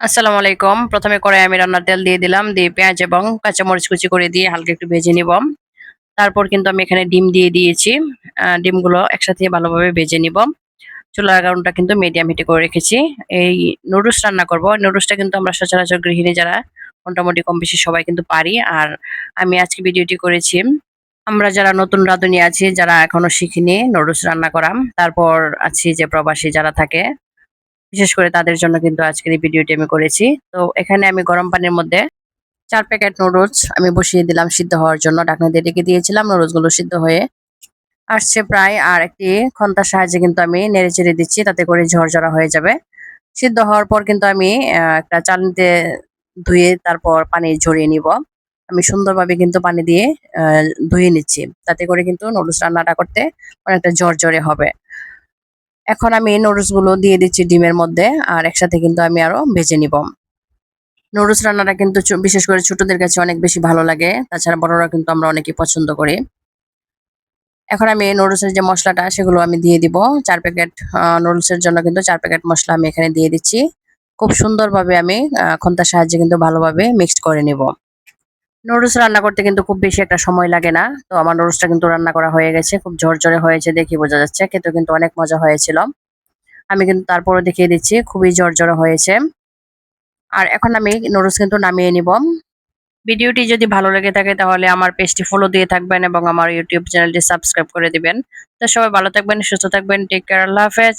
আসসালামু আলাইকুম। ১ম এ কড়াইয়ে আমি রান্নার তেল দিয়ে দিলাম। দিয়ে পেঁয়াজ এবং কাঁচামরিচ কুচি করে দিয়ে হালকা একটু ভেজে নিব। তারপর কিন্তু আমি এখানে ডিম দিয়ে দিয়েছি। ডিমগুলো একসাথে ভালোভাবে ভেজে নিব। চুলার আগুনটা কিন্তু মিডিয়াম হিটে করে রেখেছি। এই নুডলস রান্না করব। নুডলসটা কিন্তু আমরা সচরাচর গৃহিণী যারা মোটামুটি কম বেশি সবাই কিন্তু পারি। আর আমি আজকে ভিডিওটি করেছি আমরা যারা নতুন রাঁধুনি আছি, যারা এখনো শিখিনি নুডলস রান্না করা। তারপর আছি যে প্রবাসী যারা থাকে বিশেষ করে তাদের জন্য কিন্তু আজকের এই ভিডিওটি আমি করেছি। তো এখানে আমি গরম পানির মধ্যে ৪ প্যাকেট নুডলস আমি বসিয়ে দিলাম সিদ্ধ হওয়ার জন্য। ঢাকনা দিয়ে ঢেকে দিয়েছিলাম। নুডলসগুলো সিদ্ধ হয়ে আসছে প্রায়। আর একটি খন্তার সাহায্যে কিন্তু আমি নেড়েচেড়ে দিচ্ছি তাতে করে ঝরঝরা হয়ে যাবে। সিদ্ধ হওয়ার পর কিন্তু আমি একটা চালনিতে ধুয়ে তারপর পানি ঝরিয়ে নিব। আমি সুন্দরভাবে কিন্তু পানি দিয়ে আ ধুয়ে নিচ্ছি। তাতে করে কিন্তু নুডলস রান্নাটা করতে অনেকটা ঝরঝরে হবে। এখন আমি নুডলস গুলো দিয়ে দিচ্ছি ডিমের মধ্যে। আর একসাথে কিন্তু আমি আরো ভেজে নিব। নুডলস রান্নাটা কিন্তু বিশেষ করে ছোটদের কাছে অনেক বেশি ভালো লাগে। তাছাড়া বড়রা কিন্তু আমরা অনেকেই পছন্দ করি। এখন আমি নুডলসের যে মসলাটা সেগুলো আমি দিয়ে দিব। ৪ প্যাকেট নুডলসের জন্য কিন্তু ৪ প্যাকেট মসলা আমি এখানে দিয়ে দিচ্ছি। খুব সুন্দরভাবে আমি খন্তার সাহায্যে কিন্তু ভালোভাবে মিক্সড করে নিব। নুডলস রান্না করতে কিন্তু খুব বেশি একটা সময় লাগে না। তো আমার নুডলসটা কিন্তু রান্না করা হয়ে গেছে। খুব ঝরঝরে হয়েছে দেখেই বোঝা যাচ্ছে। খেতেও কিন্তু অনেক মজা হয়েছিল। আমি কিন্তু তারপরেও দেখিয়ে দিচ্ছি খুবই ঝরঝরে হয়েছে। আর এখন আমি নুডলস কিন্তু নামিয়ে নিব। ভিডিওটি যদি ভালো লেগে থাকে তাহলে আমার পেজটি ফলো দিয়ে থাকবেন এবং আমার ইউটিউব চ্যানেলটি সাবস্ক্রাইব করে দিবেন। তো সবাই ভালো থাকবেন, সুস্থ থাকবেন। Take care. আল্লাহ হাফেজ।